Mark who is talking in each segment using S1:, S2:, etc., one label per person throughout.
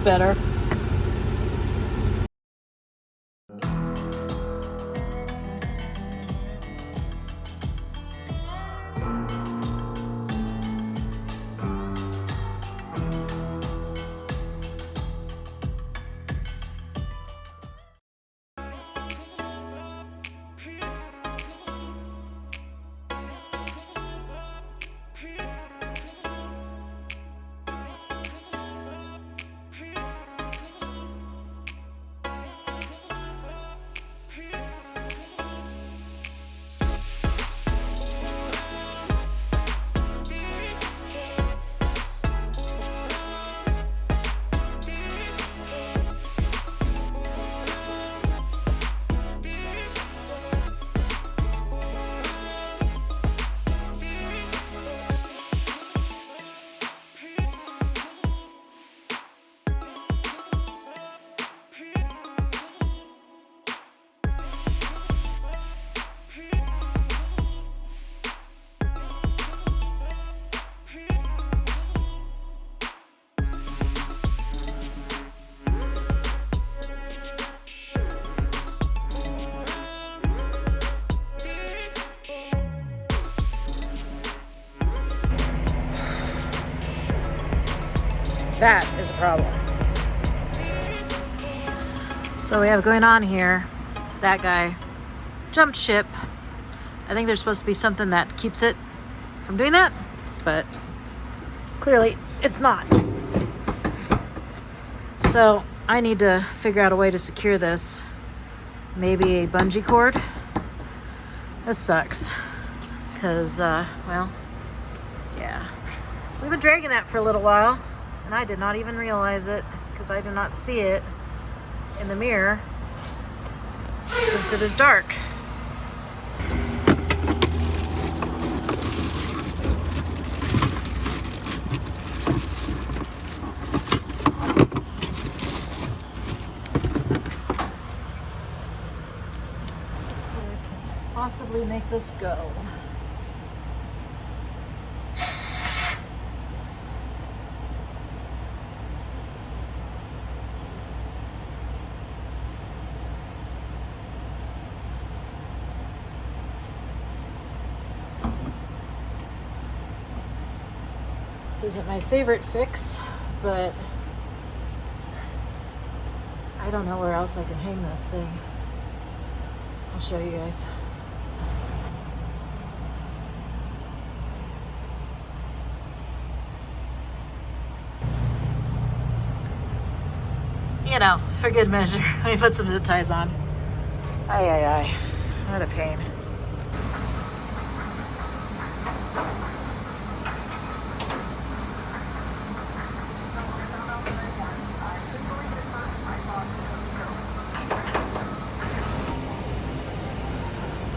S1: better. That is a problem. So we have going on here, that guy jumped ship. I think there's supposed to be something that keeps it from doing that, but clearly it's not. So I need to figure out a way to secure this. Maybe a bungee cord. This sucks, because, well, yeah. We've been dragging that for a little while. And I did not even realize it because I did not see it in the mirror since it is dark. Possibly make this go. This isn't my favorite fix, but I don't know where else I can hang this thing. I'll show you guys. You know, for good measure. Let me put some zip ties on. Ay, ay, ay. What a pain.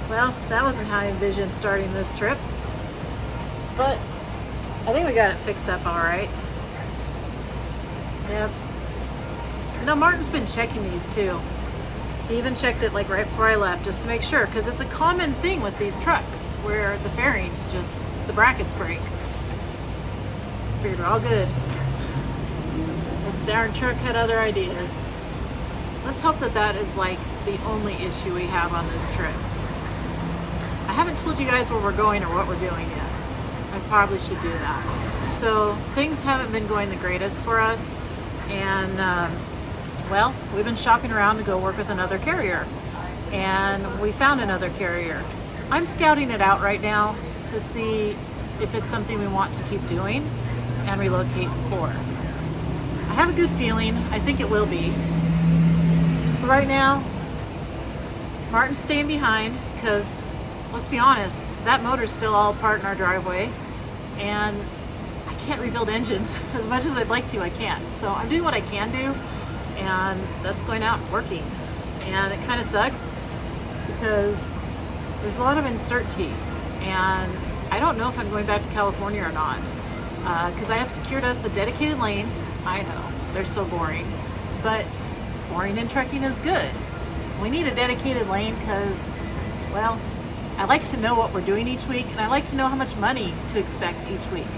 S1: Well, that wasn't how I envisioned starting this trip, but I think we got it fixed up all right. Yep. You know, Martin's been checking these too. He even checked it like right before I left just to make sure, because it's a common thing with these trucks where the fairings just, the brackets break. Figured we're all good. This darn truck had other ideas. Let's hope that that is like the only issue we have on this trip. I haven't told you guys where we're going or what we're doing yet. I probably should do that. So things haven't been going the greatest for us, and well, we've been shopping around to go work with another carrier, and we found another carrier. I'm scouting it out right now to see if it's something we want to keep doing and relocate for. I have a good feeling. I think it will be. But right now, Martin's staying behind because, let's be honest, that motor's still all apart in our driveway, and I can't rebuild engines. As much as I'd like to, I can't. So I'm doing what I can do, and that's going out and working. And it kind of sucks because there's a lot of uncertainty, and I don't know if I'm going back to California or not, because I have secured us a dedicated lane. I know, they're so boring, but boring in trucking is good. We need a dedicated lane because, well, I like to know what we're doing each week, and I like to know how much money to expect each week.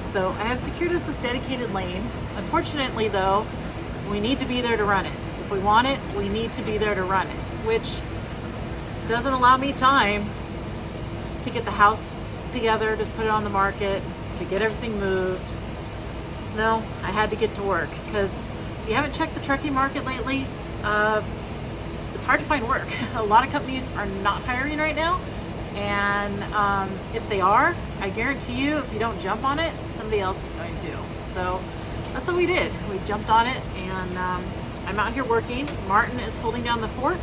S1: So I have secured us this dedicated lane. Unfortunately though, We need to be there to run it. If we want it, we need to be there to run it, which doesn't allow me time to get the house together, to put it on the market, to get everything moved. No, I had to get to work, because if you haven't checked the trucking market lately, it's hard to find work. A lot of companies are not hiring right now, and if they are, I guarantee you, if you don't jump on it, somebody else is going to. So that's what we did. We jumped on it, and I'm out here working. Martin is holding down the fort.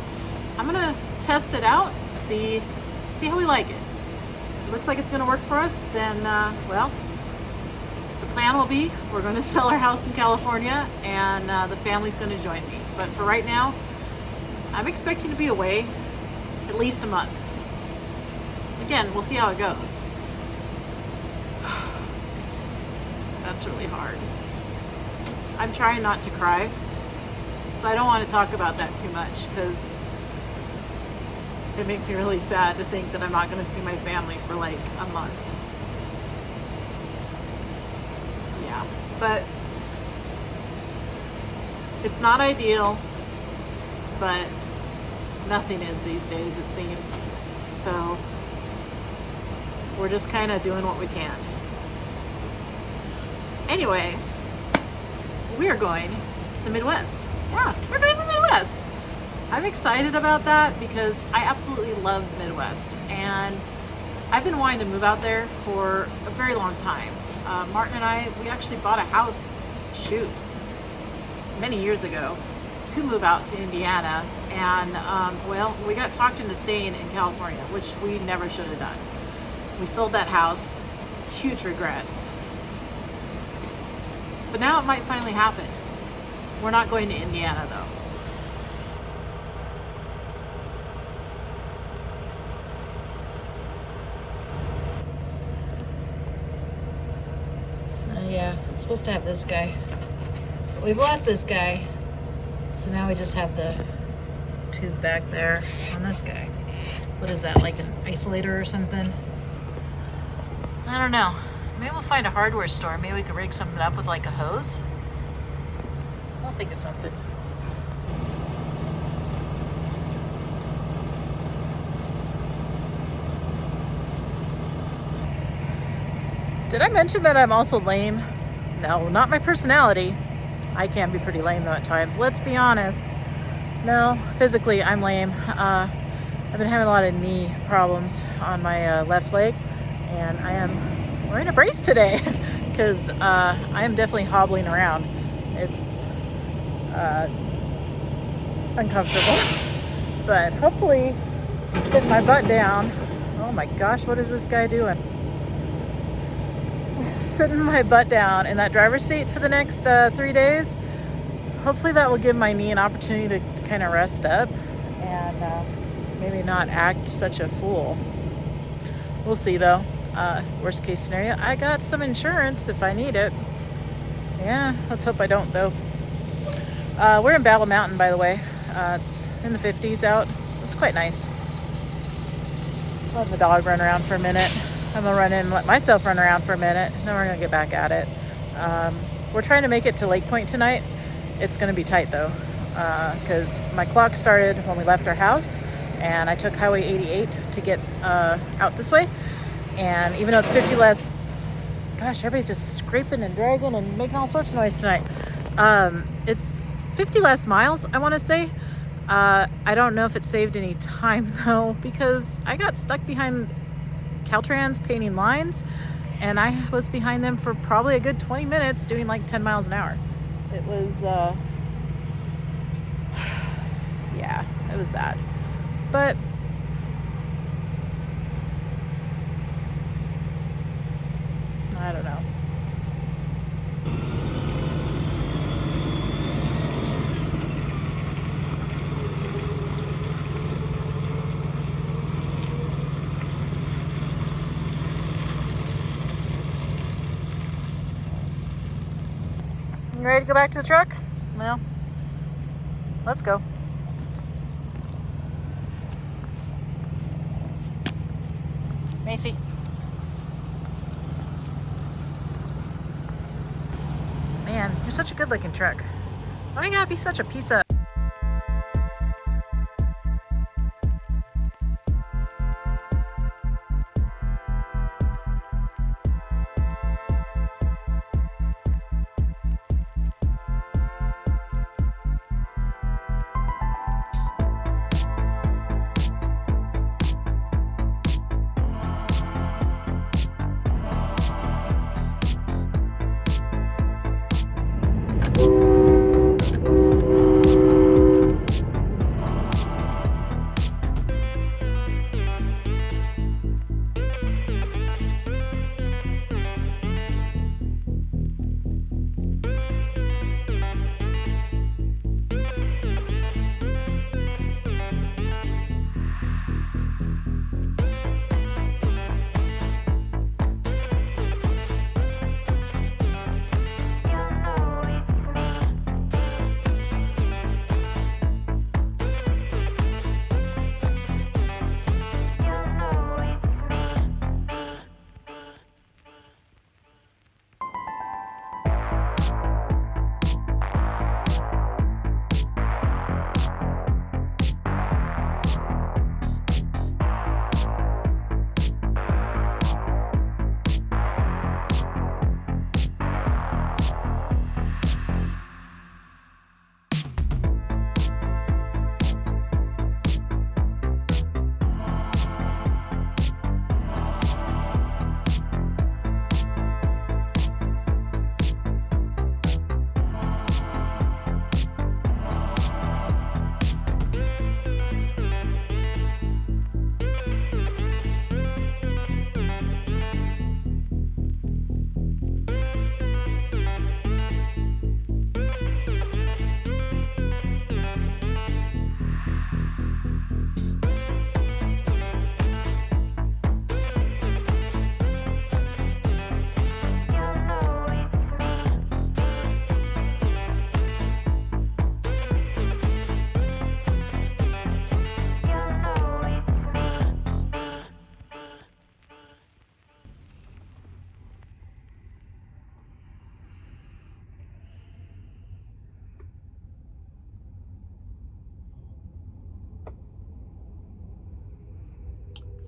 S1: I'm gonna test it out, see how we like it. If it looks like it's gonna work for us, then well, the plan will be we're going to sell our house in California, and the family's going to join me. But for right now, I'm expecting to be away at least a month. Again, we'll see how it goes. That's really hard. I'm trying not to cry, so I don't want to talk about that too much, because it makes me really sad to think that I'm not going to see my family for like a month. But it's not ideal, but nothing is these days, it seems. So we're just kind of doing what we can. Anyway, we are going to the Midwest. Yeah, we're going to the Midwest. I'm excited about that because I absolutely love the Midwest, and I've been wanting to move out there for a very long time. Martin and I, we actually bought a house, many years ago to move out to Indiana, and well, we got talked into staying in California, which we never should have done. We sold that house, huge regret. But now it might finally happen. We're not going to Indiana though. Yeah, I'm supposed to have this guy. But we've lost this guy. So now we just have the tube back there on this guy. What is that, like an isolator or something? I don't know. Maybe we'll find a hardware store. Maybe we could rig something up with like a hose. I'll think of something. Did I mention that I'm also lame? No, not my personality. I can be pretty lame though at times. Let's be honest. No, physically I'm lame. I've been having a lot of knee problems on my left leg, and I am wearing a brace today because I am definitely hobbling around. It's uncomfortable, but hopefully sitting my butt down. Oh my gosh, what is this guy doing? Sitting my butt down in that driver's seat for the next 3 days. Hopefully that will give my knee an opportunity to kind of rest up and maybe not act such a fool. We'll see though. Worst case scenario, I got some insurance if I need it. Yeah, let's hope I don't though. We're in Battle Mountain, by the way. It's in the 50s out. It's quite nice. Letting the dog run around for a minute. I'm gonna run in and let myself run around for a minute, then we're gonna get back at it. We're trying to make it to Lake Point tonight. It's gonna be tight though, because my clock started when we left our house, and I took Highway 88 to get out this way. And even though it's 50 less, gosh, everybody's just scraping and dragging and making all sorts of noise tonight. It's 50 less miles, I wanna say. I don't know if it saved any time though, because I got stuck behind Caltrans painting lines, and I was behind them for probably a good 20 minutes doing like 10 miles an hour. It was yeah, it was that. But I don't know. You ready to go back to the truck? Well, let's go. Macy. Man, you're such a good looking truck. Why you gotta be such a piece of...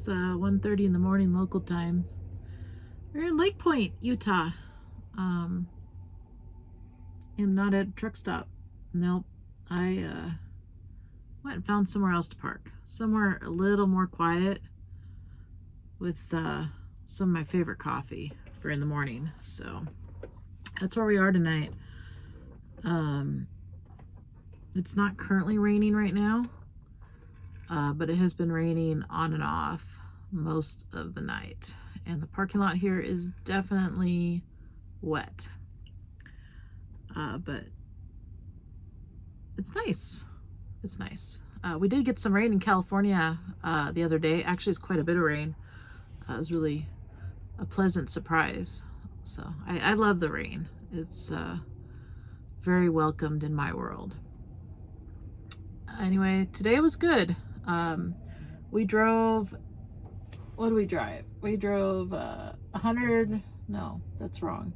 S1: It's 1:30 in the morning local time. We're in Lake Point, Utah. Am not at a truck stop. Nope. I went and found somewhere else to park. Somewhere a little more quiet with some of my favorite coffee for in the morning. So that's where we are tonight. It's not currently raining right now, but it has been raining on and off most of the night. And the parking lot here is definitely wet. But it's nice. It's nice. We did get some rain in California the other day. Actually, it's quite a bit of rain. It was really a pleasant surprise. So I love the rain. It's very welcomed in my world. Anyway, today was good. We drove, what did we drive? We drove 100, no, that's wrong.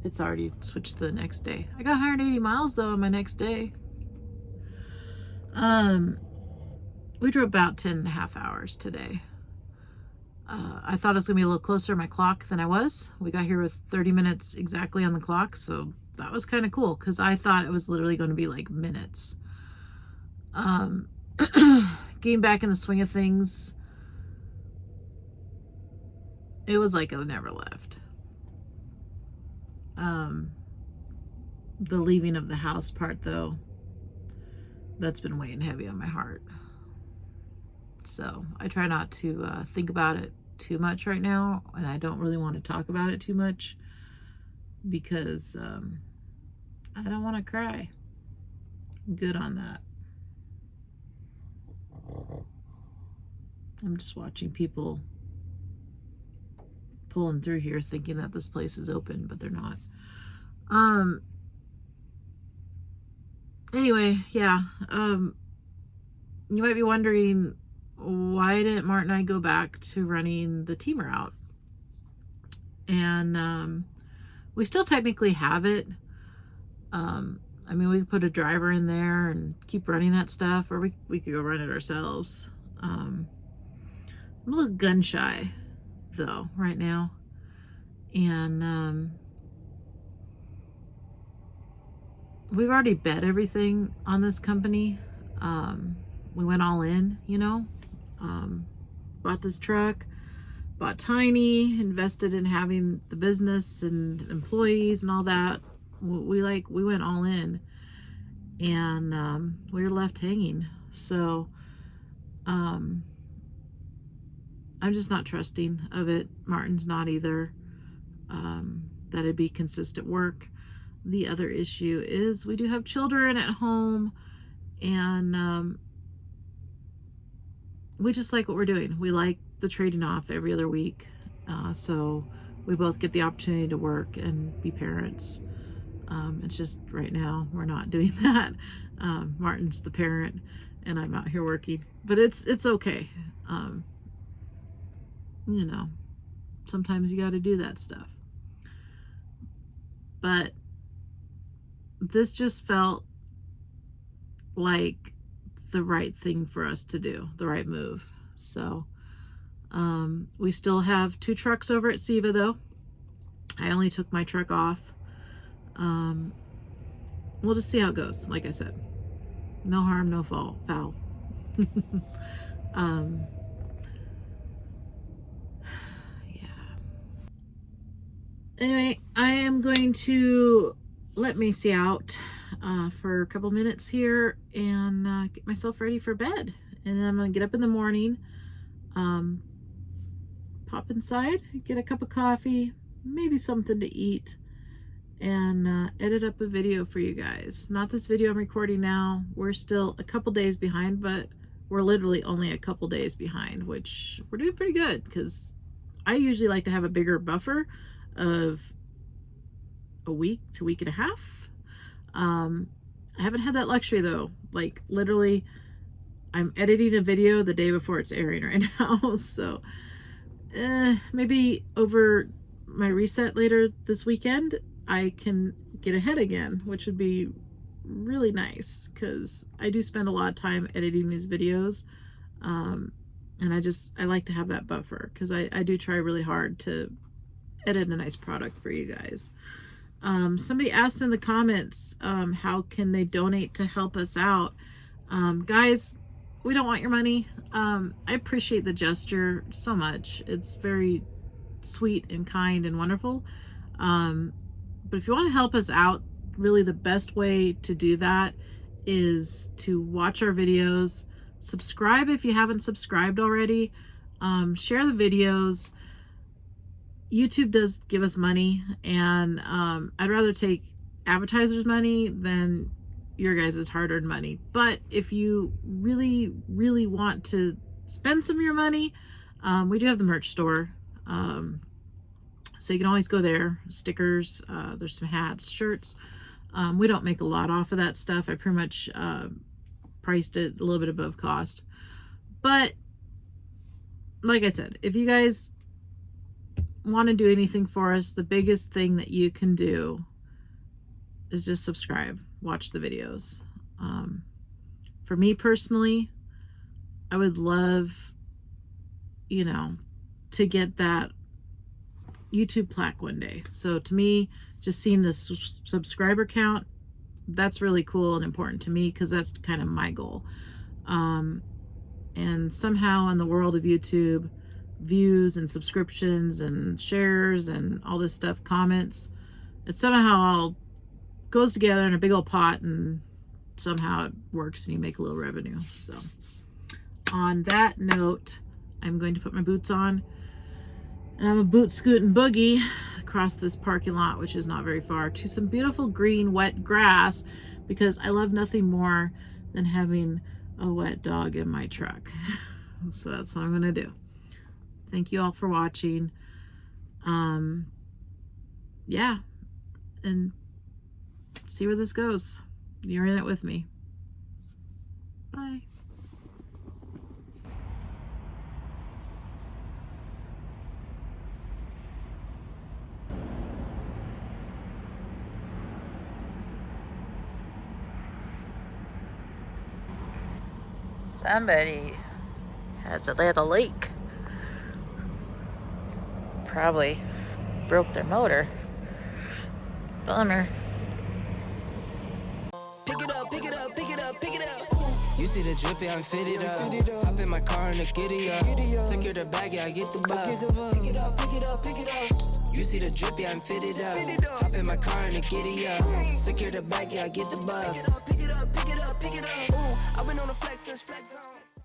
S1: It's already switched to the next day. I got 180 miles though on my next day. We drove about 10.5 hours today. I thought it was gonna be a little closer to my clock than I was. We got here with 30 minutes exactly on the clock, so that was kind of cool because I thought it was literally going to be like minutes. Getting back in the swing of things, it was like I never left. The leaving of the house part though, that's been weighing heavy on my heart. So I try not to think about it too much right now, and I don't really want to talk about it too much because I don't want to cry. I'm good on that. I'm just watching people pulling through here thinking that this place is open, but they're not. Anyway, yeah. You might be wondering, why didn't Martin and I go back to running the team route? And we still technically have it. I mean, we could put a driver in there and keep running that stuff, or we could go run it ourselves. I'm a little gun shy though right now, and we've already bet everything on this company. We went all in, you know. Bought this truck, bought Tiny, invested in having the business and employees and all that. We went all in, and we were left hanging. So I'm just not trusting of it. Martin's not either. That it'd be consistent work. The other issue is we do have children at home, and we just like what we're doing. We like the trading off every other week. So we both get the opportunity to work and be parents. It's just right now we're not doing that. Martin's the parent and I'm out here working, but it's okay. You know, sometimes you got to do that stuff. But this just felt like the right thing for us to do, the right move. So we still have 2 trucks over at Siva though. I only took my truck off. We'll just see how it goes. Like I said, no harm, no foul. Yeah. Anyway, I am going to let Macy out for a couple minutes here and get myself ready for bed. And then I'm going to get up in the morning, pop inside, get a cup of coffee, maybe something to eat, and edit up a video for you guys. Not this video I'm recording now. We're still a couple days behind, but we're literally only a couple days behind, which we're doing pretty good because I usually like to have a bigger buffer of a week to week and a half. I haven't had that luxury though. Like literally I'm editing a video the day before it's airing right now. So maybe over my reset later this weekend I can get ahead again, which would be really nice because I do spend a lot of time editing these videos, and I like to have that buffer because I do try really hard to edit a nice product for you guys. Somebody asked in the comments how can they donate to help us out. Guys, we don't want your money. I appreciate the gesture so much. It's very sweet and kind and wonderful. But if you want to help us out, really the best way to do that is to watch our videos, subscribe if you haven't subscribed already, share the videos. YouTube does give us money, and I'd rather take advertisers' money than your guys' hard-earned money. But if you really, really want to spend some of your money, we do have the merch store. So you can always go there. Stickers, there's some hats, shirts. We don't make a lot off of that stuff. I pretty much priced it a little bit above cost. But like I said, if you guys want to do anything for us, the biggest thing that you can do is just subscribe, watch the videos. For me personally, I would love, you know, to get that YouTube plaque one day. So to me, just seeing this subscriber count, that's really cool and important to me because that's kind of my goal. And somehow in the world of YouTube, views and subscriptions and shares and all this stuff, comments, it somehow all goes together in a big old pot and somehow it works and you make a little revenue. So on that note, I'm going to put my boots on and I'm a boot scoot and boogie across this parking lot, which is not very far, to some beautiful green wet grass because I love nothing more than having a wet dog in my truck. So that's what I'm gonna do. Thank you all for watching. Yeah, and see where this goes. You're in it with me. Bye. Somebody has a little leak. Probably broke their motor. Bummer.
S2: Pick it up, pick it up, pick it up, pick it up. You see the drippy, I'm fitted up. Hop in my car and the giddy up. Secure the bag, yeah, I get the bus. Pick it up, pick it up, pick it up. You see the drippy, I'm fitted up. Hop in my car and the giddy up. Secure the bag, yeah, I get the bus. Pick it up, pick it up, pick it up, pick it up. I've been on the flex since flex zone.